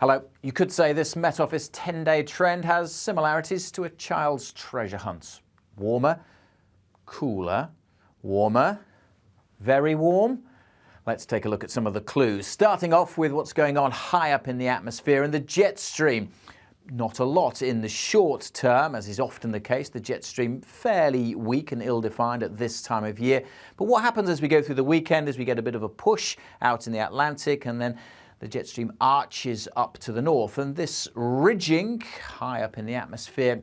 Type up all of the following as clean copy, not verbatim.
Hello. You could say this Met Office 10-day trend has similarities to a child's treasure hunt. Warmer, cooler, warmer, very warm. Let's take a look at some of the clues, starting off with what's going on high up in the atmosphere and the jet stream. Not a lot in the short term, as is often the case. The jet stream fairly weak and ill-defined at this time of year. But what happens as we go through the weekend is we get a bit of a push out in the Atlantic, and then the jet stream arches up to the north, and this ridging high up in the atmosphere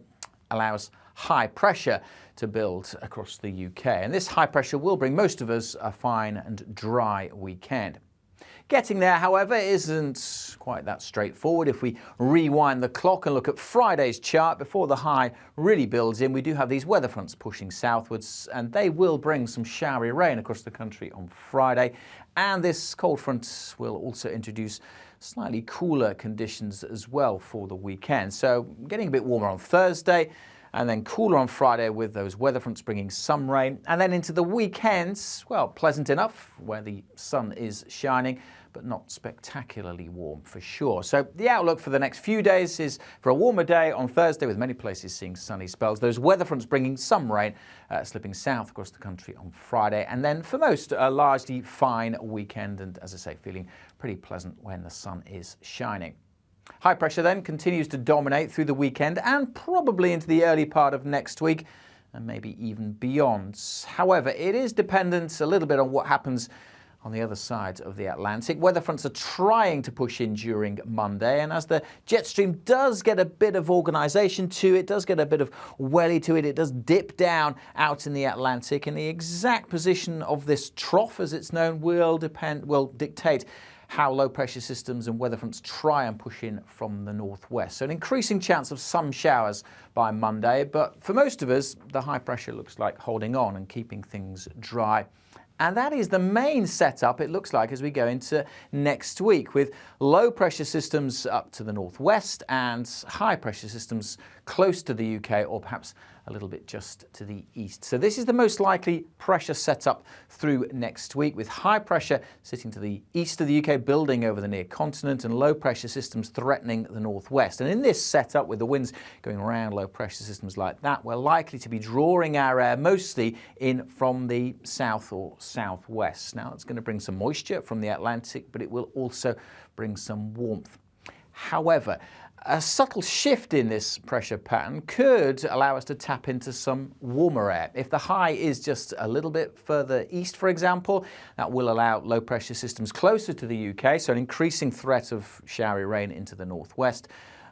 allows high pressure to build across the UK. And this high pressure will bring most of us a fine and dry weekend. Getting there, however, isn't quite that straightforward. If we rewind the clock and look at Friday's chart, before the high really builds in, we do have these weather fronts pushing southwards, and they will bring some showery rain across the country on Friday. And this cold front will also introduce slightly cooler conditions as well for the weekend. So getting a bit warmer on Thursday, and then cooler on Friday with those weather fronts bringing some rain. And then into the weekends, well, pleasant enough where the sun is shining, but not spectacularly warm for sure. So the outlook for the next few days is for a warmer day on Thursday, with many places seeing sunny spells. Those weather fronts bringing some rain, slipping south across the country on Friday. And then for most, a largely fine weekend. And as I say, feeling pretty pleasant when the sun is shining. High pressure then continues to dominate through the weekend and probably into the early part of next week, and maybe even beyond. However, it is dependent a little bit on what happens on the other side of the Atlantic. Weather fronts are trying to push in during Monday, and as the jet stream does get a bit of organisation to it, does get a bit of welly to it, it does dip down out in the Atlantic, and the exact position of this trough, as it's known, will dictate how low pressure systems and weather fronts try and push in from the northwest. So an increasing chance of some showers by Monday, but for most of us, the high pressure looks like holding on and keeping things dry. And that is the main setup, it looks like, as we go into next week, with low pressure systems up to the northwest and high pressure systems close to the UK, or perhaps a little bit just to the east. So this is the most likely pressure setup through next week, with high pressure sitting to the east of the UK, building over the near continent, and low pressure systems threatening the northwest. And in this setup, with the winds going around low pressure systems like that, we're likely to be drawing our air mostly in from the south or southwest. Now, it's going to bring some moisture from the Atlantic, but it will also bring some warmth. However, a subtle shift in this pressure pattern could allow us to tap into some warmer air. If the high is just a little bit further east, for example, that will allow low pressure systems closer to the UK, so an increasing threat of showery rain into the northwest.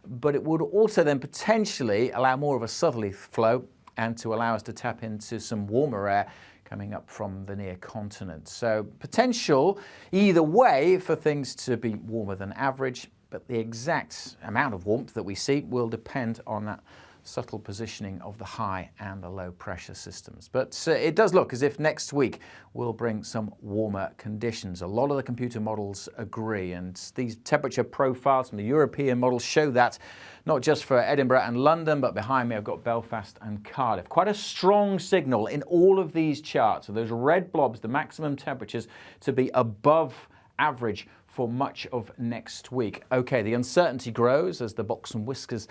But it would also then potentially allow more of a southerly flow and to allow us to tap into some warmer air coming up from the near continent. So potential either way for things to be warmer than average, but the exact amount of warmth that we see will depend on that subtle positioning of the high and the low pressure systems. But it does look as if next week will bring some warmer conditions. A lot of the computer models agree, and these temperature profiles from the European models show that, not just for Edinburgh and London, but behind me I've got Belfast and Cardiff. Quite a strong signal in all of these charts. So those red blobs, the maximum temperatures to be above average for much of next week. Okay, the uncertainty grows as the box and whiskers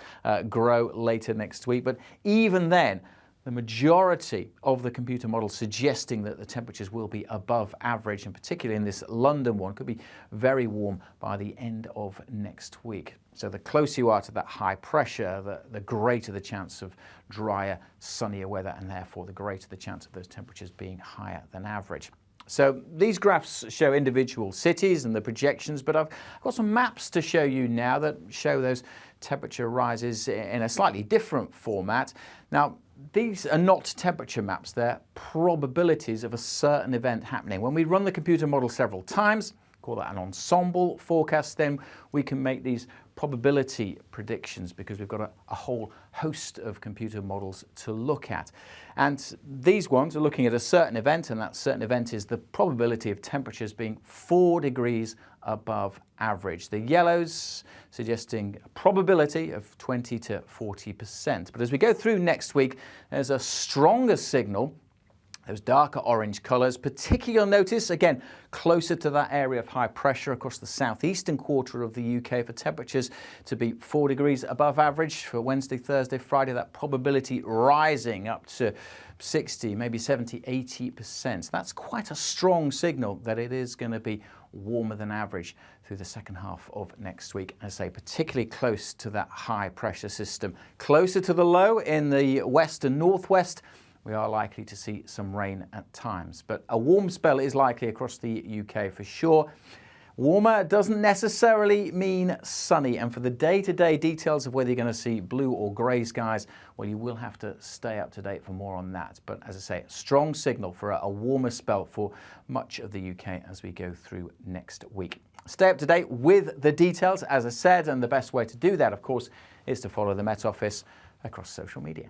grow later next week, but even then, the majority of the computer models suggesting that the temperatures will be above average, and particularly in this London one, could be very warm by the end of next week. So the closer you are to that high pressure, the greater the chance of drier, sunnier weather, and therefore the greater the chance of those temperatures being higher than average. So these graphs show individual cities and the projections, but I've got some maps to show you now that show those temperature rises in a slightly different format. Now, these are not temperature maps, they're probabilities of a certain event happening. When we run the computer model several times, call that an ensemble forecast, then we can make these probability predictions because we've got a whole host of computer models to look at. And these ones are looking at a certain event, and that certain event is the probability of temperatures being 4 degrees above average. The yellows suggesting a probability of 20 to 40%. But as we go through next week, there's a stronger signal Those darker orange colours, particularly you'll notice, again, closer to that area of high pressure across the southeastern quarter of the UK for temperatures to be 4 degrees above average for Wednesday, Thursday, Friday, that probability rising up to 60, maybe 70, 80%. That's quite a strong signal that it is going to be warmer than average through the second half of next week. As I say, particularly close to that high pressure system. Closer to the low in the west and northwest, we are likely to see some rain at times, but a warm spell is likely across the UK for sure. Warmer doesn't necessarily mean sunny, and for the day-to-day details of whether you're going to see blue or grey skies, well, you will have to stay up to date for more on that. But as I say, strong signal for a warmer spell for much of the UK as we go through next week. Stay up to date with the details, as I said, and the best way to do that, of course, is to follow the Met Office across social media.